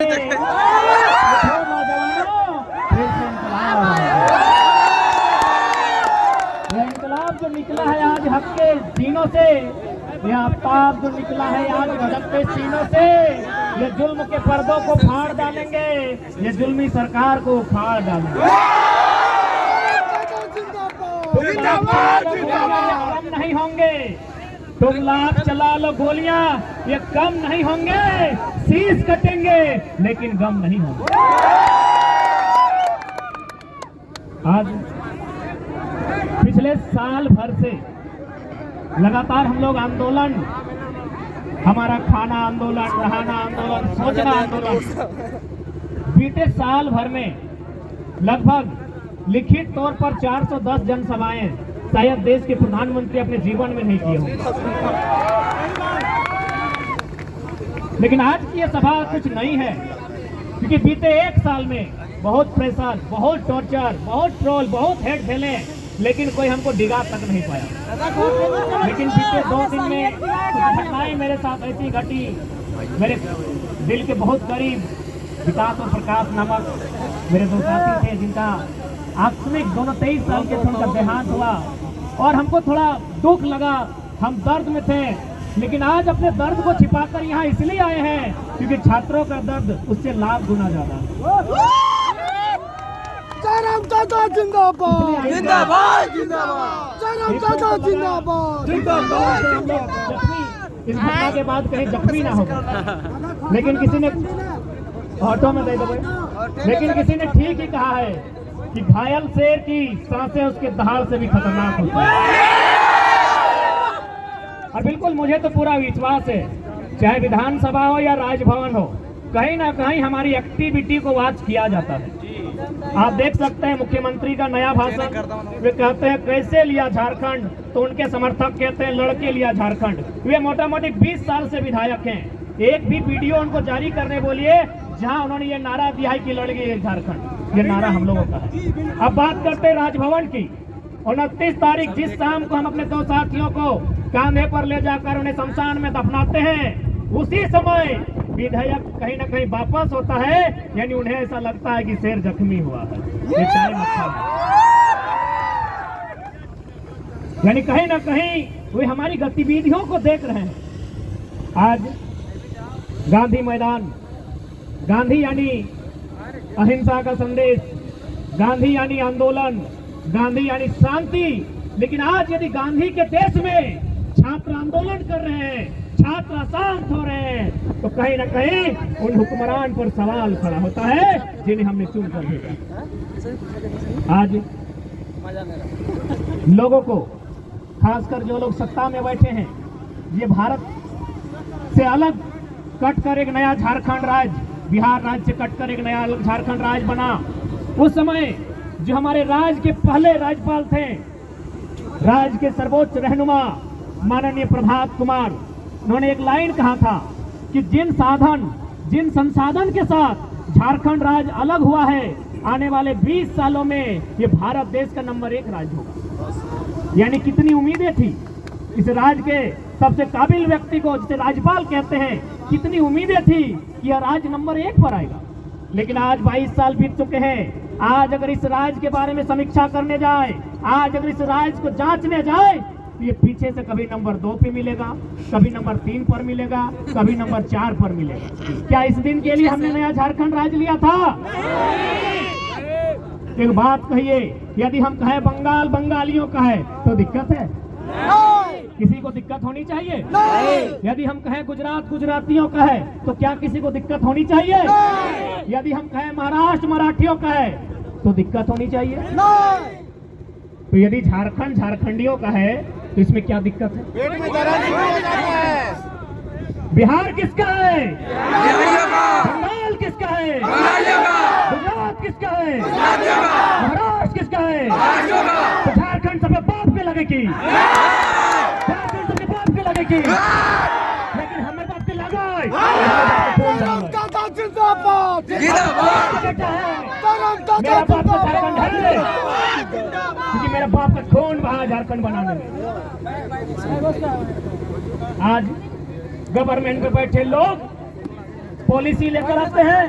इंकलाब जो निकला है आज हक के सीनों से, ये आफ्ताब जो निकला है आज गजब के सीनों से, ये जुल्म के पर्दों को फाड़ डालेंगे, ये जुल्मी सरकार को फाड़ डालेंगे। कम नहीं होंगे, तुम लाख चला लो गोलियां, ये कम नहीं होंगे, शीश कटेंगे लेकिन गम नहीं होंगे। आज पिछले साल भर से लगातार हम लोग आंदोलन, हमारा खाना आंदोलन, रहना आंदोलन, सोचना आंदोलन, बीते साल भर में लगभग लिखित तौर पर 410 जनसभाएं शायद देश के प्रधानमंत्री अपने जीवन में नहीं किए होंगे। लेकिन आज की यह सभा कुछ नहीं है, क्योंकि बीते एक साल में बहुत प्रेशर, बहुत टॉर्चर, बहुत ट्रोल, बहुत हेट झेले, लेकिन कोई हमको डिगा तक नहीं पाया। लेकिन बीते 2 दिन में कुछ घटनाएं मेरे साथ ऐसी घटी, मेरे दिल के बहुत करीब विकास और प्रकाश नामक मेरे 2 साथी थे, जिनका आकस्मिक 23 साल के उनका देहांत हुआ और हमको थोड़ा दुख लगा, हम दर्द में थे। लेकिन आज अपने दर्द को छिपाकर यहाँ इसलिए आए हैं क्योंकि छात्रों का दर्द उससे लाख गुना ज्यादा है। जिंदाबाद जिंदाबाद जिंदाबाद जिंदाबाद। इस घटना के बाद कहीं जख्मी ना हो, लेकिन किसी ने ऑटो में दे दो, लेकिन किसी ने ठीक ही कहा है कि घायल शेर की सांसें उसके दहाड़ से भी खतरनाक होती है। और बिल्कुल मुझे तो पूरा विश्वास है, चाहे विधानसभा हो या राजभवन हो, कहीं ना कहीं हमारी एक्टिविटी को वॉच किया जाता है। आप देख सकते हैं मुख्यमंत्री का नया भाषण, वे कहते हैं कैसे लिया झारखंड, तो उनके समर्थक कहते हैं लड़के लिया झारखंड। वे मोटा मोटी 20 साल से विधायक हैं, एक भी वीडियो उनको जारी करने बोलिए जहां उन्होंने ये नारा दिया है कि लड़के झारखंड, ये नारा हम लोगों का है। अब बात करते हैं राजभवन की। 29 तारीख जिस शाम को हम अपने 2 साथियों को कांधे पर ले जाकर उन्हें शमशान में दफनाते हैं, उसी समय विधायक कहीं ना कहीं वापस होता है, यानी उन्हें ऐसा लगता है कि शेर जख्मी हुआ है। ये टाइम अच्छा है, यानी कहीं ना कहीं वे हमारी गतिविधियों को देख रहे हैं। आज गांधी मैदान, गांधी यानी अहिंसा का संदेश, गांधी यानी आंदोलन, गांधी यानी शांति। लेकिन आज यदि गांधी के देश में छात्र आंदोलन कर रहे हैं, छात्र अशांत हो रहे हैं, तो कहीं ना कहीं उन हुक्मरान पर सवाल खड़ा होता है जिन्हें हमने चुन कर भेजा। आज लोगों को, खासकर जो लोग सत्ता में बैठे हैं, ये भारत से अलग कटकर एक नया झारखंड राज्य, बिहार राज्य से कटकर एक नया झारखंड राज्य बना। उस समय जो हमारे राज्य के पहले राज्यपाल थे, राज्य के सर्वोच्च रहनुमा माननीय प्रभात कुमार, उन्होंने एक लाइन कहा था कि जिन संसाधन के साथ झारखंड राज्य अलग हुआ है, आने वाले 20 सालों में ये भारत देश का नंबर 1 राज्य होगा। यानी कितनी उम्मीदें थी इस राज्य के सबसे काबिल व्यक्ति को, जिसे राज्यपाल कहते हैं, कितनी उम्मीदें थी कि यह राज्य नंबर 1 पर आएगा। लेकिन आज 22 साल बीत चुके हैं। आज अगर इस राज्य के बारे में समीक्षा करने जाए, आज अगर इस राज्य को जांचने जाए, तो ये पीछे से कभी नंबर 2 पे मिलेगा, कभी नंबर 3 पर मिलेगा, कभी नंबर 4 पर मिलेगा। क्या इस दिन के लिए हमने नया झारखंड राज्य लिया था? एक बात कहिए, यदि हम कहें बंगाल बंगालियों का है तो दिक्कत है? किसी को दिक्कत होनी चाहिए? यदि हम कहें गुजरात गुजरातियों का है तो क्या किसी को दिक्कत होनी चाहिए? यदि हम कहें महाराष्ट्र मराठियों का है तो दिक्कत होनी चाहिए? तो यदि झारखंड झारखंडियों का है तो इसमें क्या दिक्कत है? बिहार किसका है? बंगाल किसका है? गुजरात किसका है? महाराष्ट्र किसका है? तो झारखंड सबके बाप के लगेगी, झारखंड सबके बाप के लगेगी, लेकिन हमें बाप के लगा मेरा बाप तो झारखंड है, क्योंकि मेरा बाप का खून बहा झारखंड बनाने में। आज गवर्नमेंट में बैठे लोग पॉलिसी लेकर आते हैं,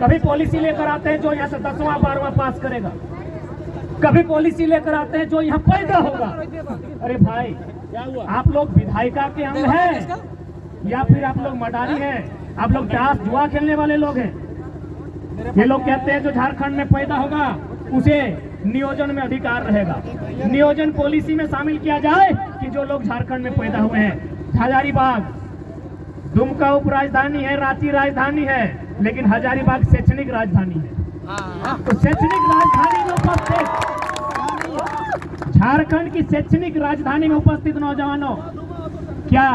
कभी पॉलिसी लेकर आते हैं जो यहाँ से 10वां 12वां पास करेगा, कभी पॉलिसी लेकर आते हैं जो यहाँ पैदा होगा। अरे भाई, आप लोग विधायिका के अंग हैं या फिर आप लोग मडारी हैं? आप लोग ताश जुआ खेलने वाले लोग हैं। ये लोग कहते हैं जो झारखंड में पैदा होगा उसे नियोजन में अधिकार रहेगा। नियोजन पॉलिसी में शामिल किया जाए कि जो लोग झारखंड में पैदा हुए हैं। हजारीबाग दुमका उप राजधानी है, रांची राजधानी है, लेकिन हजारीबाग शैक्षणिक राजधानी है। तो शैक्षणिक राजधानी में उपस्थित, झारखंड की शैक्षणिक राजधानी में उपस्थित नौजवानों, क्या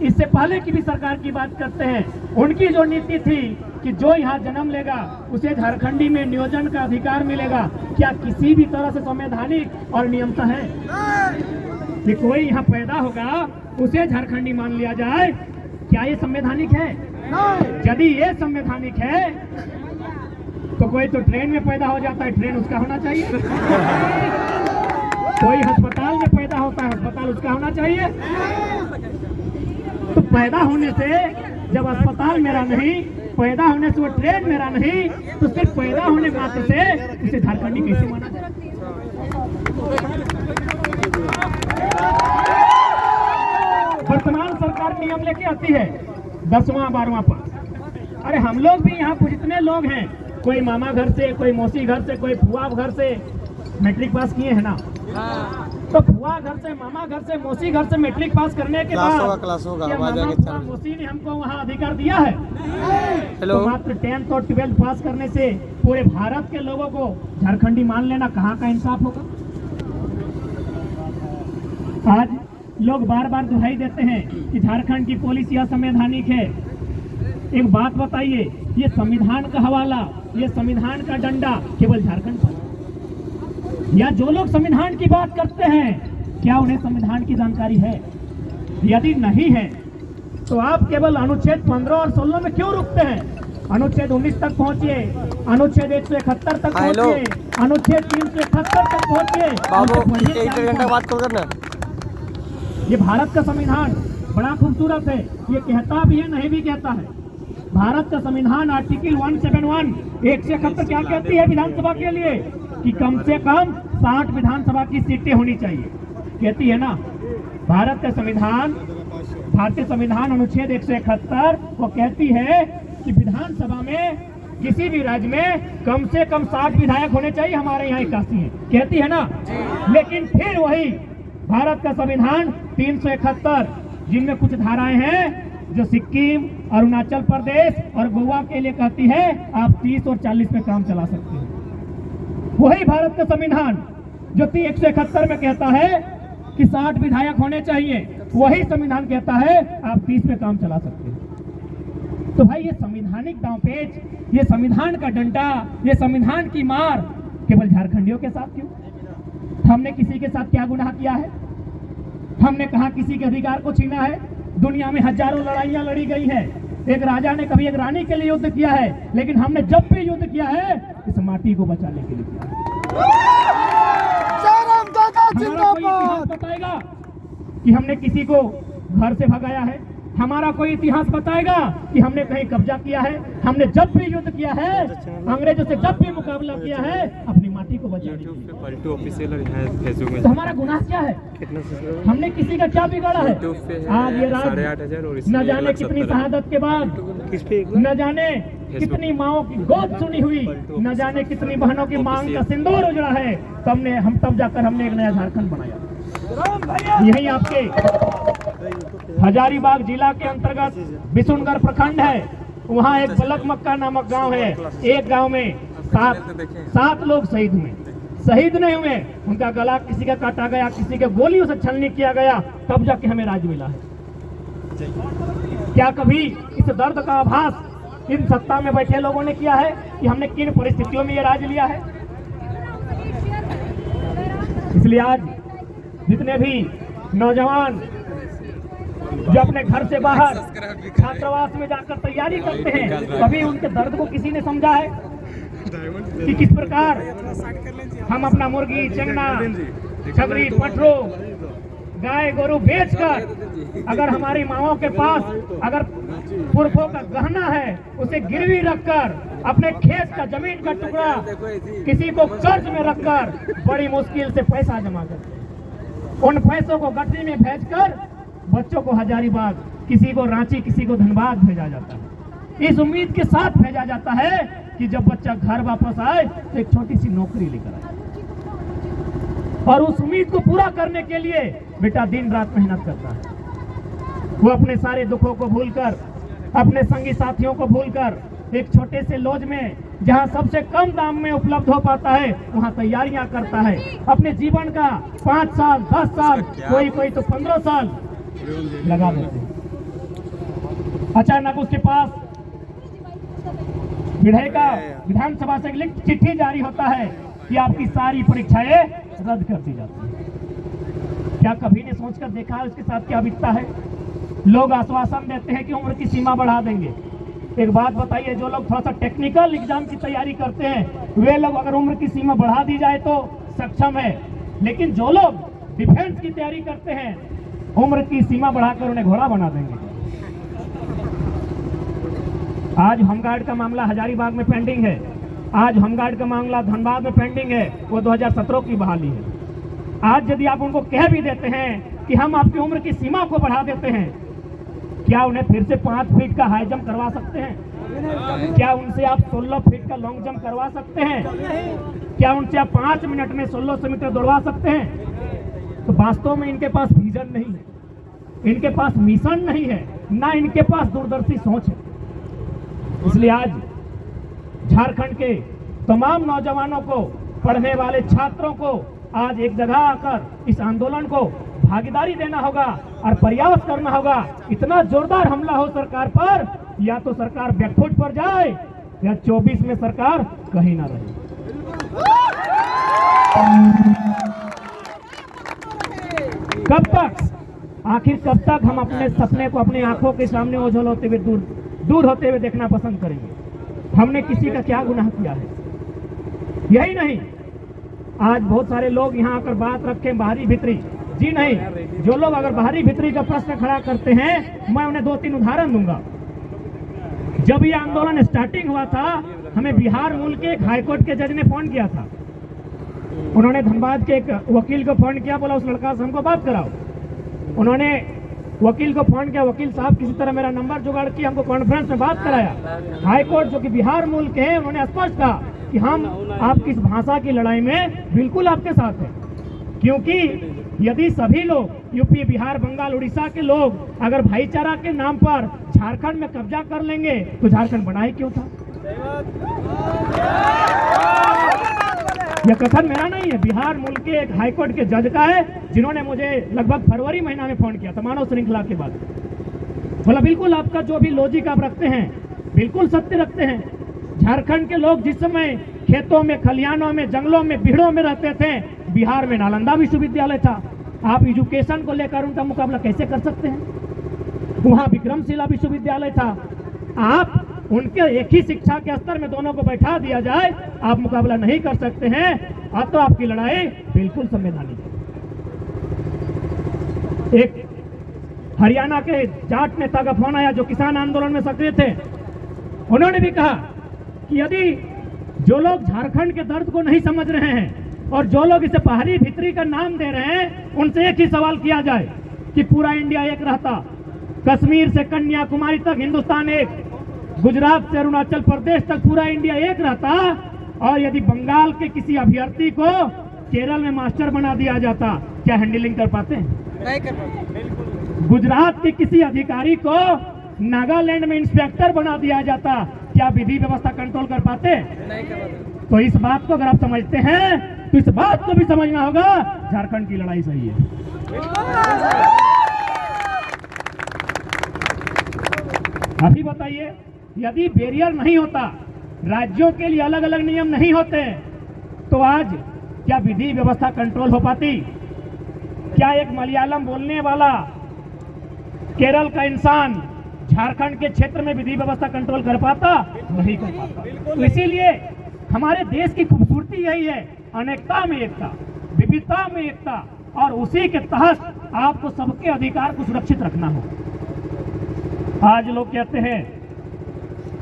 इससे पहले की भी सरकार की बात करते हैं, उनकी जो नीति थी कि जो यहाँ जन्म लेगा उसे झारखंडी में नियोजन का अधिकार मिलेगा, क्या किसी भी तरह से संवैधानिक और नियमता है कि कोई यहाँ पैदा होगा उसे झारखंडी मान लिया जाए? क्या ये संवैधानिक है? यदि ये संवैधानिक है तो कोई तो ट्रेन में पैदा हो जाता है, ट्रेन उसका होना चाहिए। कोई अस्पताल में पैदा होता है, अस्पताल उसका होना चाहिए। तो पैदा होने से जब अस्पताल मेरा नहीं, पैदा होने से वो ट्रेन मेरा नहीं, तो सिर्फ पैदा होने मात्र से उसे झारखंडी कैसे माना जाए? वर्तमान सरकार नियम लेके आती है 10वां 12वां पास। अरे हम लोग भी यहाँ जितने लोग हैं, कोई मामा घर से, कोई मौसी घर से, कोई फुआ घर से मैट्रिक पास किए हैं ना। तो फुआ घर से, मामा घर से, मौसी घर से मैट्रिक पास करने के बाद क्या मौसी ने हमको वहाँ अधिकार दिया है? तो मात्र 10th और 12th पास करने से पूरे भारत के लोगों को झारखंडी मान लेना कहाँ का इंसाफ होगा? आज लोग बार बार दुहाई देते हैं कि झारखंड की पॉलिसी असंवैधानिक है। एक बात बताइए, ये संविधान का हवाला, ये संविधान का डंडा केवल झारखंड पर, या जो लोग संविधान की बात करते हैं क्या उन्हें संविधान की जानकारी है? यदि नहीं है तो आप केवल अनुच्छेद 15 और 16 में क्यों रुकते हैं? अनुच्छेद 19 तक पहुंचिए, अनुच्छेद 171 तक पहुंचिए, अनुच्छेद 371 तक पहुंचिए। बात करना, ये भारत का संविधान बड़ा खूबसूरत है, ये कहता भी है नहीं भी कहता है। भारत का संविधान आर्टिकल 171 171 क्या कहती है विधानसभा के लिए? कि कम से कम 60 विधानसभा की सीटें होनी चाहिए, कहती है ना। भारत का संविधान, भारतीय संविधान अनुच्छेद 171 वो कहती है कि विधानसभा में किसी भी राज्य में कम से कम 60 विधायक होने चाहिए। हमारे यहाँ 81 है, कहती है ना। लेकिन फिर वही भारत का संविधान 371 जिनमें कुछ धाराएं हैं जो सिक्किम, अरुणाचल प्रदेश और गोवा के लिए कहती है आप 30 और 40 में काम चला सकते हैं। वही भारत का संविधान जो 171 में कहता है कि 60 विधायक होने चाहिए, वही संविधान कहता है आप 30 में काम चला सकते हैं। तो भाई ये संवैधानिक दांवपेच, ये संविधान का डंडा, ये संविधान की मार केवल झारखंडियों के साथ क्यों? हमने किसी के साथ क्या गुनाह किया है? हमने कहा किसी के अधिकार को छीना है? दुनिया में हजारों लड़ाइयां लड़ी गई है। एक राजा ने कभी एक रानी के लिए युद्ध किया है, लेकिन हमने जब भी युद्ध किया है इस माटी को बचाने के लिए किया है। हमारा कोई इतिहास बताएगा कि हमने किसी को घर से भगाया है? हमारा कोई इतिहास बताएगा कि हमने कहीं कब्जा किया है? हमने जब भी युद्ध किया है, अंग्रेजों से जब भी मुकाबला किया है, अपनी माटी को बचाने के लिए। तो हमारा गुनाह क्या है? हमने किसी का क्या बिगाड़ा है? आज ये रात न जाने कितनी शहादत के बाद, न जाने कितनी माओं की गोद सुनी हुई, न जाने कितनी बहनों की मांग का सिंदूर उजड़ा है, तब जाकर हमने एक नया झारखंड बनाया। यही आपके हजारीबाग जिला के अंतर्गत बिशुनगढ़ प्रखंड है, वहाँ एक बलक मक्का नामक गांव है। एक गांव में सात लोग शहीद हुए। शहीद नहीं हुए, उनका गला किसी का काटा गया, किसी के गोलियों से छलनी किया गया, तब जाके हमें राज मिला है। क्या कभी इस दर्द का आभास इन सत्ता में बैठे लोगों ने किया है कि हमने किन परिस्थितियों में ये राज लिया है? इसलिए आज जितने भी नौजवान जो अपने घर से बाहर छात्रावास में जाकर तैयारी करते हैं, कभी उनके दर्द को किसी ने समझा है कि किस प्रकार हम अपना मुर्गी, चंगना, छबरी, पटरो, गाय गोरू बेचकर अगर हमारी माओं के पास अगर पुरखों का गहना है उसे गिरवी रखकर अपने खेत का जमीन का टुकड़ा किसी को कर्ज में रखकर बड़ी मुश्किल से पैसा जमा करते हैं। उन पैसों को गठरी में भेजकर बच्चों को हजारीबाग, किसी को रांची, किसी को धनबाद भेजा जाता है। इस उम्मीद के साथ भेजा जाता है कि जब बच्चा घर वापस आए तो एक छोटी सी नौकरी लेकर आए। और उस उम्मीद को पूरा करने के लिए बेटा दिन रात मेहनत करता है। वो अपने सारे दुखों को भूलकर, अपने संगी साथियों को भूलकर एक छोटे से लॉज में जहां सबसे कम दाम में उपलब्ध हो पाता है वहां तैयारियां करता है। अपने जीवन का 5 साल, 10 साल, कोई तो 15 साल लगा देते हैं। अचानक उसके पास विधानसभा से लिखित चिट्ठी जारी होता है कि आपकी सारी परीक्षाएं रद्द कर दी जाती है। क्या कभी ने सोचकर देखा है उसके साथ क्या बीतता है? लोग आश्वासन देते हैं कि उम्र की सीमा बढ़ा देंगे। एक बात बताइए, जो लोग थोड़ा सा टेक्निकल एग्जाम की तैयारी करते हैं वे लोग अगर उम्र की सीमा बढ़ा दी जाए तो सक्षम है, लेकिन जो लोग डिफेंस की तैयारी करते हैं उम्र की सीमा बढ़ाकर उन्हें घोड़ा बना देंगे। आज होमगार्ड का मामला हजारीबाग में पेंडिंग है, आज होमगार्ड का मामला धनबाद में पेंडिंग है, वो 2017 की बहाली है। आज यदि आप उनको कह भी देते हैं कि हम आपकी उम्र की सीमा को बढ़ा देते हैं, क्या उन्हें फिर से 5 फीट का हाई जंप करवा सकते हैं? क्या उनसे आप 16 फीट का लॉन्ग जंप करवा सकते हैं? क्या उनसे आप 5 मिनट में 1600 मीटर दौड़वा सकते हैं? तो वास्तव में इनके पास विजन नहीं है, इनके पास मिशन नहीं है, ना इनके पास दूरदर्शी सोच है। इसलिए आज झारखंड के तमाम नौजवानों को, पढ़ने वाले छात्रों को आज एक जगह आकर इस आंदोलन को भागीदारी देना होगा और प्रयास करना होगा। इतना जोरदार हमला हो सरकार पर, या तो सरकार बैकफुट पर जाए या 24 में सरकार कहीं ना रहे। कब तक, आखिर कब तक हम अपने सपने को अपनी आंखों के सामने ओझल होते हुए दूर होते हुए देखना पसंद करेंगे? हमने किसी का क्या गुनाह किया है? यही नहीं, आज बहुत सारे लोग यहाँ आकर बात रखें बाहरी भीतरी। जी नहीं, जो लोग अगर बाहरी भीतरी का प्रश्न खड़ा करते हैं मैं उन्हें 2-3 उदाहरण दूंगा। जब ये आंदोलन स्टार्टिंग हुआ था हमें बिहार मूल के एक हाईकोर्ट के जज ने फोन किया था। उन्होंने धनबाद के एक वकील को फोन किया, बोला उस लड़का से हमको बात कराओ। उन्होंने वकील को फोन किया, वकील साहब किसी तरह मेरा नंबर जुगाड़ किया, हमको कॉन्फ्रेंस में बात कराया। हाईकोर्ट जो कि बिहार मूल के हैं उन्होंने स्पष्ट कहा कि हम आपकी इस भाषा की लड़ाई में बिल्कुल आपके साथ हैं, क्योंकि यदि सभी लोग यूपी, बिहार, बंगाल, उड़ीसा के लोग अगर भाईचारा के नाम पर झारखंड में कब्जा कर लेंगे तो झारखंड बना ही क्यों था? यह कथन मेरा नहीं है, बिहार मूल के एक हाईकोर्ट के जज का है, जिन्होंने मुझे लगभग फरवरी महीना में फोन किया था मानव श्रृंखला के बाद। बोला बिल्कुल आपका जो भी लॉजिक आप रखते हैं बिल्कुल सत्य रखते हैं। झारखंड के लोग जिस समय खेतों में, खलिहानों में, जंगलों में, भीड़ों में रहते थे, बिहार में नालंदा विश्वविद्यालय था। आप एजुकेशन को लेकर उनका मुकाबला कैसे कर सकते हैं? वहां विक्रमशिला विश्वविद्यालय था। आप उनके एक ही शिक्षा के स्तर में दोनों को बैठा दिया जाए, आप मुकाबला नहीं कर सकते हैं। अब तो आपकी लड़ाई बिल्कुल संवैधानिक है। एक हरियाणा के जाट नेता का फोन आया जो किसान आंदोलन में सक्रिय थे। उन्होंने भी कहा कि यदि जो लोग झारखंड के दर्द को नहीं समझ रहे हैं और जो लोग इसे बाहरी भीतरी का नाम दे रहे हैं, उनसे एक ही सवाल किया जाए कि पूरा इंडिया एक रहता, कश्मीर से कन्याकुमारी तक हिंदुस्तान एक, गुजरात से अरुणाचल प्रदेश तक पूरा इंडिया एक रहता, और यदि बंगाल के किसी अभ्यर्थी को केरल में मास्टर बना दिया जाता, क्या हैंडलिंग कर पाते हैं? नहीं कर पाते। गुजरात के किसी अधिकारी को नागालैंड में इंस्पेक्टर बना दिया जाता, क्या विधि व्यवस्था कंट्रोल कर पाते? नहीं कर पाते। तो इस बात को अगर आप समझते हैं तो इस बात को भी समझना होगा, झारखंड की लड़ाई सही है। अभी बताइए, यदि बैरियर नहीं होता, राज्यों के लिए अलग अलग नियम नहीं होते, तो आज क्या विधि व्यवस्था कंट्रोल हो पाती? क्या एक मलयालम बोलने वाला केरल का इंसान झारखंड के क्षेत्र में विधि व्यवस्था कंट्रोल कर पाता? नहीं कर पाता। तो इसीलिए हमारे देश की खूबसूरती यही है, अनेकता में एकता, विविधता में एकता। और उसी के तहत आपको सबके अधिकार को सुरक्षित रखना होगा। आज लोग कहते हैं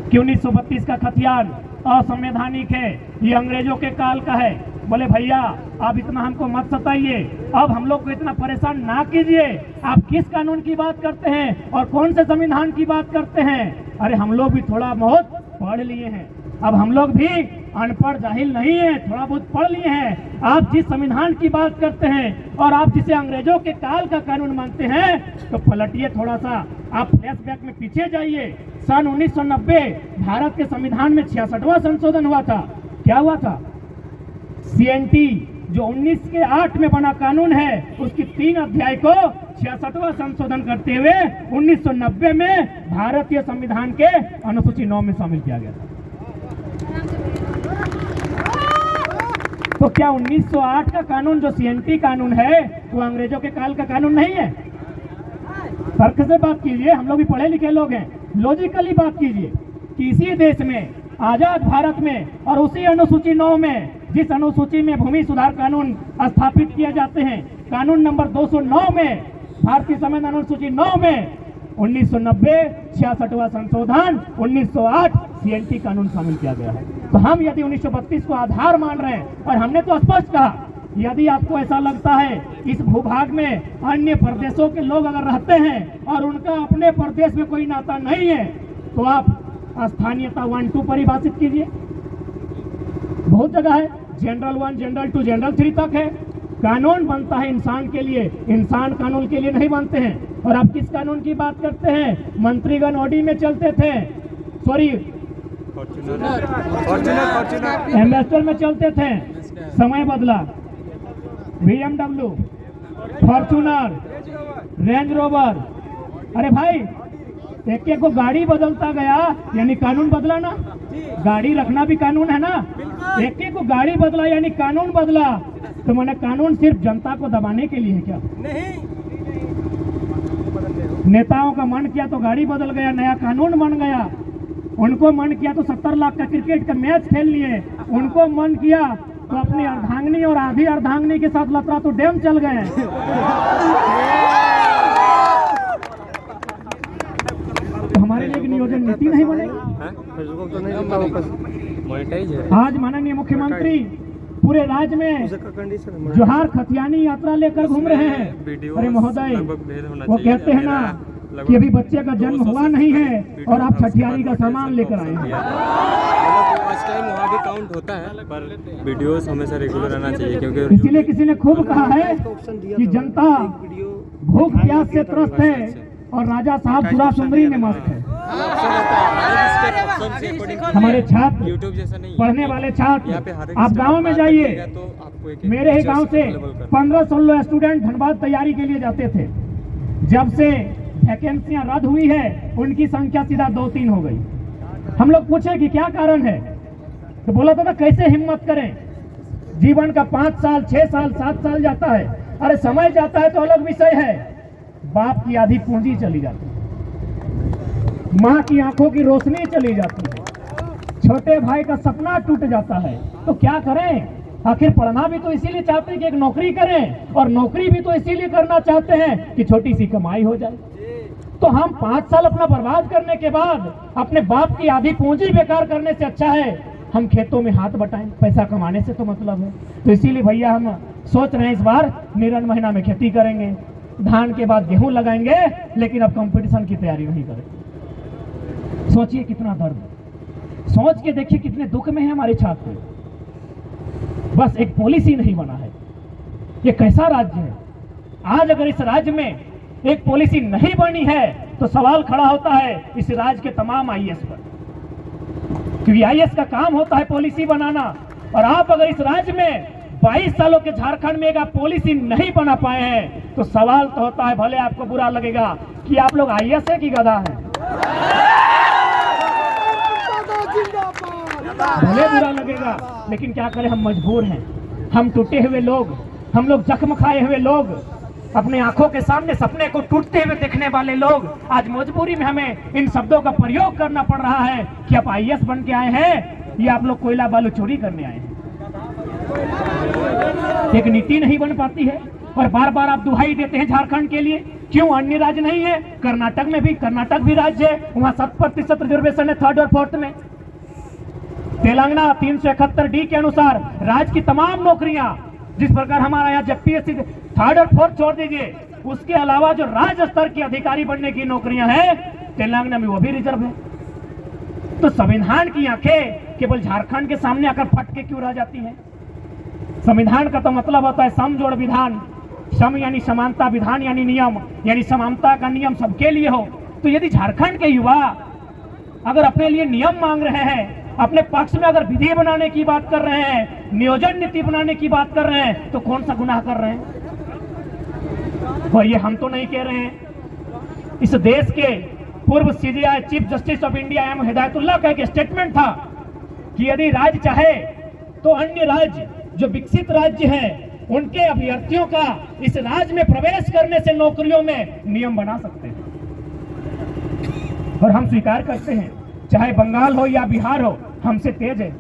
कि 1932 का खतियान असंवैधानिक है, ये अंग्रेजों के काल का है। बोले भैया आप इतना हमको मत सताइए, अब हम लोग को इतना परेशान ना कीजिए। आप किस कानून की बात करते हैं और कौन से संविधान की बात करते हैं? अरे हम लोग भी थोड़ा बहुत पढ़ लिए हैं, अब हम लोग भी अनपढ़ जाहिल नहीं है, थोड़ा बहुत पढ़ लिए हैं। आप जिस संविधान की बात करते हैं और आप जिसे अंग्रेजों के काल का कानून मानते हैं, तो पलटिए थोड़ा सा, आप फ्लैशबैक में पीछे जाइए। सन 1990 भारत के संविधान में 66वां संशोधन हुआ था। क्या हुआ था? CNT जो 1908 में बना कानून है, उसकी 3 अध्याय को 66वां संशोधन करते हुए 1990 में भारतीय संविधान के अनुसूची 9 में शामिल किया गया था। तो क्या 1908 का कानून जो CNT कानून है वो अंग्रेजों के काल का कानून नहीं है? तर्क से बात कीजिए, हम लोग भी पढ़े लिखे लोग हैं, लॉजिकली बात कीजिए कि इसी देश में आजाद भारत में और उसी अनुसूची 9 में, जिस अनुसूची में भूमि सुधार कानून स्थापित किए जाते हैं, कानून नंबर 209 में, भारतीय संविधान अनुसूची 9 में 1990 66वां संशोधन 1908 CNT कानून शामिल किया गया है। तो हम यदि 1932 को आधार मान रहे हैं, और हमने तो स्पष्ट कहा, यदि आपको ऐसा लगता है इस भूभाग में अन्य प्रदेशों के लोग अगर रहते हैं और उनका अपने प्रदेश में कोई नाता नहीं है, तो आप स्थानीयता 1-2 परिभाषित कीजिए। बहुत जगह है, जनरल 1, जनरल 2, जनरल 3 तक है। कानून बनता है इंसान के लिए, इंसान कानून के लिए नहीं बनते हैं। और आप किस कानून की बात करते हैं? मंत्रीगण ऑडी में चलते थे, सॉरी एम्बेसडर में चलते थे, समय बदला, BMW, फॉर्च्यूनर, रेंज रोवर। अरे भाई एक एक को गाड़ी बदलता गया, यानी कानून बदला ना? गाड़ी रखना भी कानून है ना? एक एक को गाड़ी बदला यानी कानून बदला। तो मैंने कानून सिर्फ जनता को दबाने के लिए है क्या? नहीं। नेताओं का मन किया तो गाड़ी बदल गया, नया कानून बन गया। उनको मन किया तो 70 लाख का क्रिकेट का मैच खेल लिए। उनको मन किया तो अपनी अर्धांगिनी और आधी अर्धांगिनी के साथ लतरा तो डैम चल गए। तो हमारे लिए नियोजन नीति नहीं बनेगी। आज माननीय मुख्यमंत्री पूरे राज्य में जोहार खतियानी यात्रा लेकर घूम रहे हैं। अरे महोदय, वो कहते हैं ना कि अभी बच्चे का जन्म हुआ नहीं है और आप छठियारी का सामान लेकर आए हैं। वहाँ भी काउंट होता है, पर वीडियोस हमेशा रेगुलर आना चाहिए, क्योंकि इसीलिए किसी ने खूब कहा है कि जनता भूख प्यास से त्रस्त है और राजा साहब सुरा सुंदरी में मस्त है। हमारे छात्र, यूट्यूब जैसा नहीं, पढ़ने वाले छात्र, आप गांव में जाइए। मेरे ही गांव से 15-16 स्टूडेंट धनबाद तैयारी के लिए जाते थे। जब से वैकेंसियां रद्द हुई है, उनकी संख्या सीधा 2-3 हो गई। हम लोग पूछे कि क्या कारण है, तो बोला था ना कैसे हिम्मत करें, जीवन का 5 साल 6 साल 7 साल जाता है। अरे समय जाता है तो अलग विषय है, बाप की आधी पूंजी चली जाती है, माँ की आंखों की रोशनी चली जाती है, छोटे भाई का सपना टूट जाता है। तो क्या करें? आखिर पढ़ना भी तो इसीलिए चाहते हैं कि एक नौकरी करें, और नौकरी भी तो इसीलिए करना चाहते हैं कि छोटी सी कमाई हो जाए। तो हम 5 साल अपना बर्बाद करने के बाद अपने बाप की आधी पूंजी बेकार करने से अच्छा है हम खेतों में हाथ बटाएं। पैसा कमाने से तो मतलब है। तो इसीलिए भैया हम सोच रहे हैं इस बार निरन महीना में खेती करेंगे, धान के बाद गेहूं लगाएंगे, लेकिन अब कंपटीशन की तैयारी नहीं करेंगे। सोचिए कितना दर्द, सोच के देखिए कितने दुख में है हमारे छात्र। बस एक पॉलिसी नहीं बना है। ये कैसा राज्य है? आज अगर इस राज्य में एक पॉलिसी नहीं बनी है तो सवाल खड़ा होता है इस राज्य के तमाम IAS पर, क्योंकि IAS का काम होता है पॉलिसी बनाना। और आप अगर इस राज्य में 22 सालों के झारखंड में एक पॉलिसी नहीं बना पाए हैं तो सवाल तो होता है, भले आपको बुरा लगेगा कि आप लोग IAS है कि गधा है, भले बुरा लगेगा, लेकिन क्या करें, हम मजबूर हैं। हम टूटे हुए लोग, हम लोग जख्म खाए हुए लोग, अपने आंखों के सामने सपने को टूटते हुए देखने वाले लोग, आज मजबूरी में हमें इन शब्दों का प्रयोग करना पड़ रहा है कि आप IAS बन के आए हैं या आप लोग कोयला बालू चोरी करने आए हैं। एक नीति नहीं बन पाती है। और बार बार आप दुहाई देते हैं झारखंड के लिए। क्यों अन्य राज्य नहीं है? कर्नाटक में भी, कर्नाटक भी राज्य है, वहां 7% रिजर्वेशन है 3rd और 4th में। तेलंगाना 371D के अनुसार राज्य की तमाम नौकरियां, जिस प्रकार हमारा यहाँ जब PSC 3rd और 4th छोड़ दीजिए, उसके अलावा जो राज्य स्तर की अधिकारी बनने की नौकरियां हैं तेलंगाना में वो भी रिजर्व है। तो संविधान की आंखें केवल झारखंड के सामने आकर फटके क्यों रह जाती हैं? संविधान का तो मतलब होता है समजोड़ विधान। सम यानी समानता, विधान यानी नियम, यानी समानता का नियम सबके लिए हो। तो यदि झारखंड के युवा अगर अपने लिए नियम मांग रहे हैं, अपने पक्ष में अगर विधि बनाने की बात कर रहे हैं, नियोजन नीति बनाने की बात कर रहे हैं, तो कौन सा गुनाह कर रहे हैं? और ये हम तो नहीं कह रहे हैं। इस देश के पूर्व CJI chief justice of India M Hidayatullah का एक स्टेटमेंट था कि यदि राज्य चाहे तो अन्य राज्य जो विकसित राज्य हैं उनके अभ्यर्थियों का इस राज्य में प्रवेश करने से नौकरियों में नियम बना सकते हैं। और हम स्वीकार करते हैं, चाहे बंगाल हो या बिहार हो, हमसे तेज है।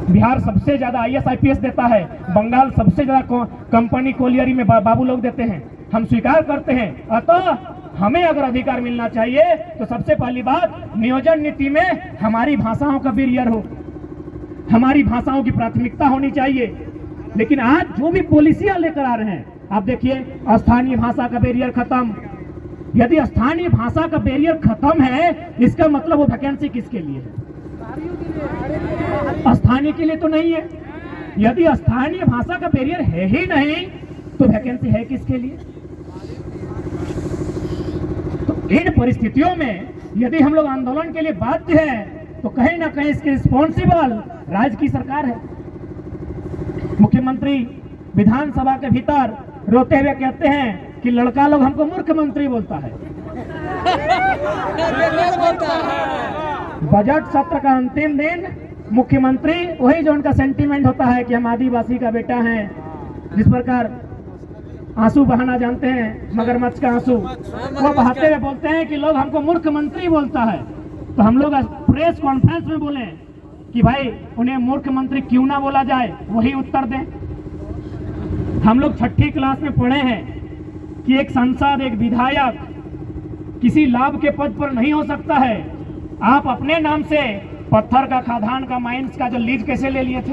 बिहार सबसे ज्यादा IAS IPS देता है, बंगाल सबसे ज्यादा कंपनी कोलियरी में बाबू लोग देते हैं। हम स्वीकार करते हैं। अतः हमें अगर अधिकार मिलना चाहिए तो सबसे पहली बात, नियोजन नीति में हमारी भाषाओं का बैरियर हो, हमारी भाषाओं की प्राथमिकता होनी चाहिए। लेकिन आज जो भी पॉलिसियां लेकर आ रहे हैं, आप देखिए, स्थानीय भाषा का बैरियर खत्म। यदि स्थानीय भाषा का बैरियर खत्म है, इसका मतलब वो वैकेंसी किसके लिए है? स्थानीय के लिए तो नहीं है। यदि स्थानीय भाषा का बैरियर है ही नहीं, तो वैकेंसी है किसके लिए? तो इन परिस्थितियों में यदि हम लोग आंदोलन के लिए बाध्य हैं, तो कहीं ना कहीं इसके रिस्पॉन्सिबल राज्य की सरकार है। मुख्यमंत्री विधानसभा के भीतर रोते हुए कहते हैं कि लड़का लोग हमको मूर्ख मंत्री बोलता है। बजट सत्र का अंतिम दिन मुख्यमंत्री वही जो उनका सेंटीमेंट होता है कि हम आदिवासी का बेटा है, जिस प्रकार आंसू बहाना जानते हैं, मगरमच्छ का आंसू, वो बहाते हुए बोलते हैं कि लोग हमको मूर्ख मंत्री बोलता है। तो हम लोग प्रेस कॉन्फ्रेंस में बोले कि भाई उन्हें मूर्ख मंत्री क्यों ना बोला जाए, वही उत्तर दें। हम लोग 6ठी क्लास में पढ़े हैं कि एक सांसद, एक विधायक किसी लाभ के पद पर नहीं हो सकता है। आप अपने नाम से पत्थर का, खादान का, माइंस का जो लीज कैसे ले लिए थे?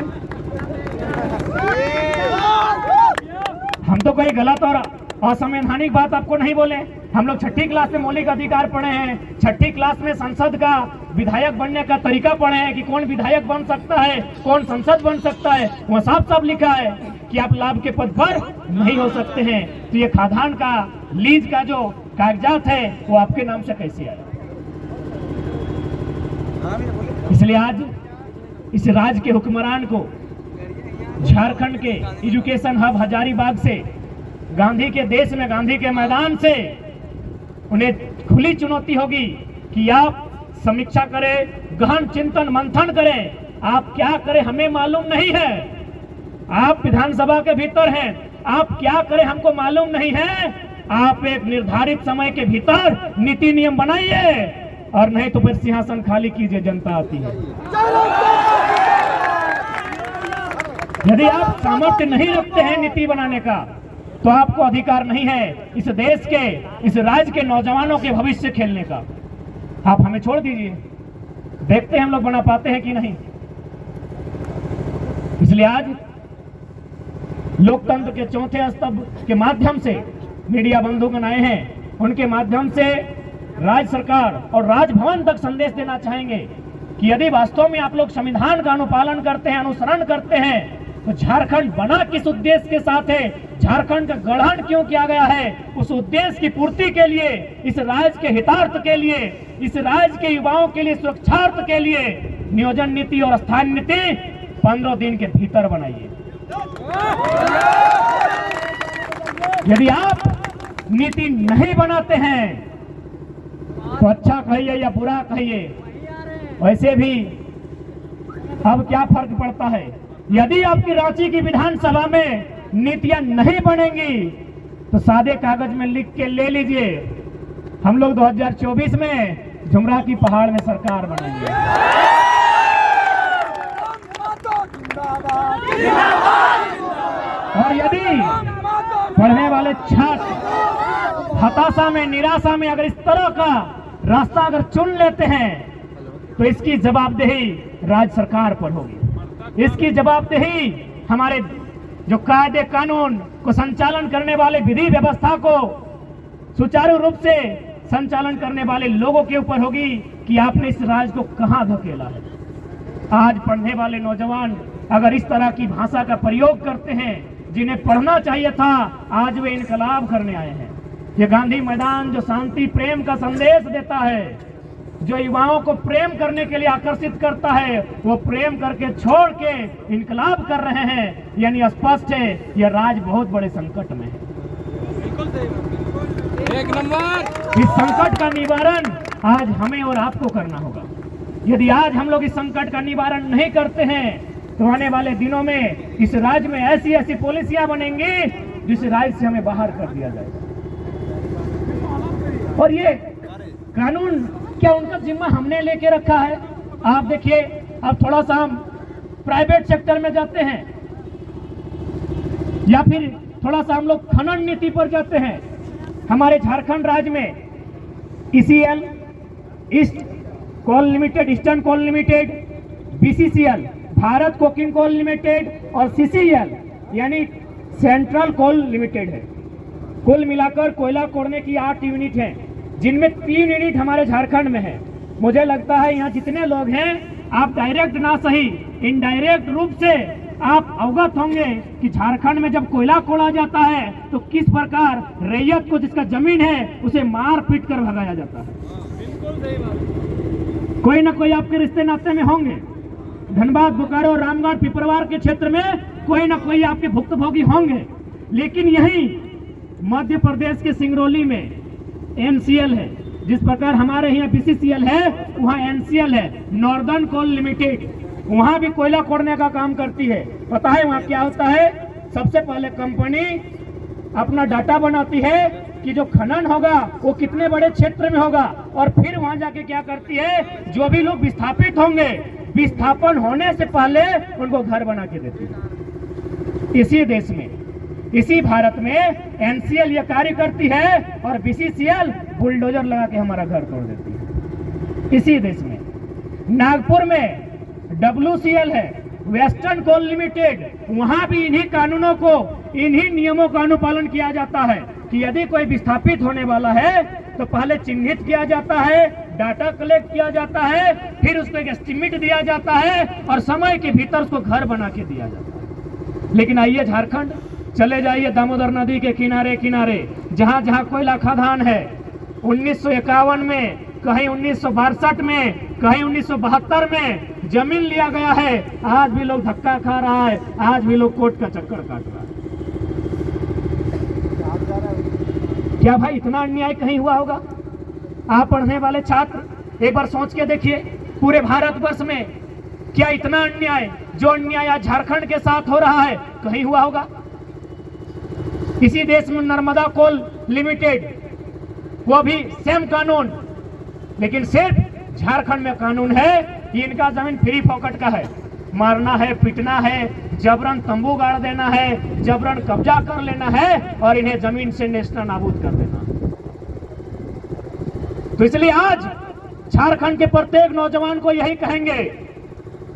हम तो कोई गलत और असंवैधानिक बात आपको नहीं बोले। हम लोग 6ठी क्लास में मौलिक अधिकार पढ़े हैं, 6ठी क्लास में संसद का, विधायक बनने का तरीका पढ़े हैं कि कौन विधायक बन सकता है, कौन संसद बन सकता है। वह साफ साफ लिखा है कि आप लाभ के पद पर नहीं हो सकते हैं। तो ये खादान का, लीज का जो कागजात है वो आपके नाम से कैसे आया? इसलिए आज इस राज्य के हुक्मरान को झारखंड के एजुकेशन हब हजारीबाग से, गांधी के देश में, गांधी के मैदान से उन्हें खुली चुनौती होगी कि आप समीक्षा करें, गहन चिंतन मंथन करें। आप क्या करें हमें मालूम नहीं है। आप विधानसभा के भीतर हैं, आप क्या करें हमको मालूम नहीं है। आप एक निर्धारित समय के भीतर नीति नियम बनाइए, और नहीं तो फिर सिंहासन खाली कीजिए, जनता आती है। यदि आप सामर्थ्य नहीं रखते हैं नीति बनाने का, तो आपको अधिकार नहीं है इस देश के, इस राज्य के नौजवानों के भविष्य खेलने का। आप हमें छोड़ दीजिए, देखते हैं हम लोग बना पाते हैं कि नहीं। इसलिए आज लोकतंत्र के चौथे स्तंभ के माध्यम से मीडिया बंधुगण आए हैं, उनके माध्यम से राज्य सरकार और राजभवन तक संदेश देना चाहेंगे कि यदि वास्तव में आप लोग संविधान का अनुपालन करते हैं, अनुसरण करते हैं, तो झारखंड बना किस उद्देश्य के साथ है, झारखंड का गठन क्यों किया गया है, उस उद्देश्य की पूर्ति के लिए, इस राज्य के हितार्थ के लिए, इस राज्य के युवाओं के लिए, सुरक्षार्थ के लिए नियोजन नीति और स्थान नीति 15 दिन के भीतर बनाइए। यदि आप नीति नहीं बनाते हैं तो अच्छा कहिए या बुरा कहिए, वैसे भी अब क्या फर्क पड़ता है। यदि आपकी रांची की विधानसभा में नीतियां नहीं बनेंगी तो सादे कागज में लिख के ले लीजिए, हम लोग 2024 में जुमरा की पहाड़ में सरकार बनाएंगे। और यदि वाले छात्र हताशा में, निराशा में अगर इस तरह का रास्ता अगर चुन लेते हैं तो इसकी जवाबदेही राज्य सरकार पर होगी। इसकी जवाबदेही हमारे जो कायदे कानून को संचालन करने वाले, विधि व्यवस्था को सुचारू रूप से संचालन करने वाले लोगों के ऊपर होगी कि आपने इस राज्य को कहां धकेला है। आज पढ़ने वाले नौजवान अगर इस तरह की भाषा का प्रयोग करते हैं, जिन्हें पढ़ना चाहिए था, आज वे इनकलाब करने आए हैं। ये गांधी मैदान जो शांति प्रेम का संदेश देता है, जो युवाओं को प्रेम करने के लिए आकर्षित करता है, वो प्रेम करके छोड़ के इनकलाब कर रहे हैं। यानी स्पष्ट है यह राज्य बहुत बड़े संकट में है। एक नंबर। इस संकट का निवारण आज हमें और आपको करना होगा। यदि आज हम लोग इस संकट का निवारण नहीं करते हैं तो आने वाले दिनों में इस राज्य में ऐसी ऐसी पॉलिसियां बनेंगी जिस राज्य से हमें बाहर कर दिया जाएगा। और ये कानून क्या उनका जिम्मा हमने लेके रखा है? आप देखिए, अब थोड़ा सा हम प्राइवेट सेक्टर में जाते हैं या फिर थोड़ा सा हम लोग खनन नीति पर जाते हैं। हमारे झारखंड राज्य में ECL, east coal limited, eastern coal limited, BCCL, Bharat coking coal limited और CCL यानी सेंट्रल कोल लिमिटेड है। कुल मिलाकर कोयला कोड़ने की 8 यूनिट हैं, जिनमें 3 यूनिट हमारे झारखंड में है। मुझे लगता है यहाँ जितने लोग हैं, आप डायरेक्ट ना सही इनडायरेक्ट रूप से आप अवगत होंगे कि झारखंड में जब कोयला कोड़ा जाता है तो किस प्रकार रैयत को, जिसका जमीन है, उसे मार पीट कर भगाया जाता है। कोई ना कोई आपके रिश्ते नाते में होंगे। धनबाद, बोकारो, रामगढ़, पिपरवार के क्षेत्र में कोई ना कोई आपके भुक्तभोगी होंगे। लेकिन यही मध्य प्रदेश के सिंगरौली में NCL है, जिस प्रकार हमारे यहाँ BCCL है, वहाँ NCL है, नॉर्दर्न कोल लिमिटेड। वहाँ भी कोयला कोड़ने का काम करती है। पता है वहाँ क्या होता है? सबसे पहले कंपनी अपना डाटा बनाती है कि जो खनन होगा वो कितने बड़े क्षेत्र में होगा, और फिर वहाँ जाके क्या करती है, जो भी लोग विस्थापित होंगे, विस्थापन होने से पहले उनको घर बना के देती है। इसी देश में, इसी भारत में NCL ये कार्य करती है और BCCL बुलडोजर लगा के हमारा घर तोड़ देती है। इसी देश में नागपुर में WCL है, वेस्टर्न कोल लिमिटेड। वहां भी इन्हीं कानूनों को, इन्हीं नियमों का अनुपालन किया जाता है कि यदि कोई विस्थापित होने वाला है तो पहले चिन्हित किया जाता है, डाटा कलेक्ट किया जाता है, फिर उसको एक एस्टिमेट दिया जाता है और समय के भीतर उसको घर बना के दिया जाता है। लेकिन आइए झारखंड चले जाइए, दामोदर नदी के किनारे किनारे जहां जहां कोयला खदान है, 1951 में, कहीं 1962 में, कहीं 1972 में जमीन लिया गया है। आज भी लोग धक्का खा रहा है, आज भी लोग कोर्ट का चक्कर काट रहा है। क्या भाई इतना अन्याय कहीं हुआ होगा? आप पढ़ने वाले छात्र एक बार सोच के देखिए, पूरे भारतवर्ष में क्या इतना अन्याय, जो अन्याय आज झारखंड के साथ हो रहा है, कहीं हुआ होगा? इसी देश में नर्मदा कोल लिमिटेड, वो भी सेम कानून, लेकिन सिर्फ झारखंड में कानून है कि इनका जमीन फ्री पॉकेट का है। मारना है, पीटना है, जबरन तंबू गाड़ देना है, जबरन कब्जा कर लेना है और इन्हें जमीन से नेस्ता नाबूद कर देना। तो इसलिए आज झारखंड के प्रत्येक नौजवान को यही कहेंगे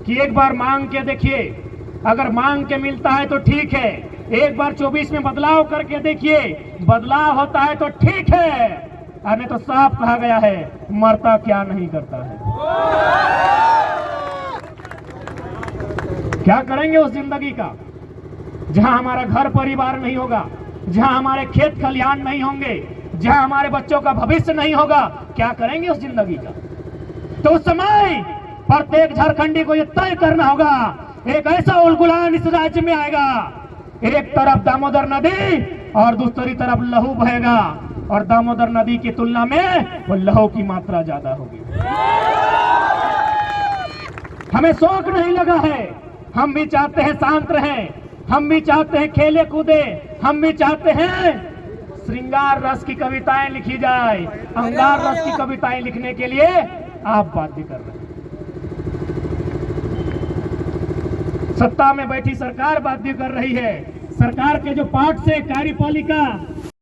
कि एक बार मांग के देखिए, अगर मांग के मिलता है तो ठीक है। एक बार 24 में बदलाव करके देखिए, बदलाव होता है तो ठीक है, हमें तो साफ कहा गया है, मरता क्या नहीं करता है। क्या करेंगे उस जिंदगी का जहां हमारा घर परिवार नहीं होगा, जहां हमारे खेत खलिहान नहीं होंगे, जहां हमारे बच्चों का भविष्य नहीं होगा? क्या करेंगे उस जिंदगी का? तो उस समय प्रत्येक झारखंडी को यह तय करना होगा, एक ऐसा उलगुलान इस राज्य में आएगा, एक तरफ दामोदर नदी और दूसरी तरफ लहू बहेगा, और दामोदर नदी की तुलना में वो लहू की मात्रा ज्यादा होगी। हमें शौक नहीं लगा है, हम भी चाहते हैं शांत रहें, हम भी चाहते हैं खेले कूदे, हम भी चाहते हैं श्रृंगार रस की कविताएं लिखी जाए। अंगार रस की कविताएं लिखने के लिए आप बाध्य कर रहे हैं। सत्ता में बैठी सरकार बाध्य कर रही है। सरकार के जो पार्ट से कार्यपालिका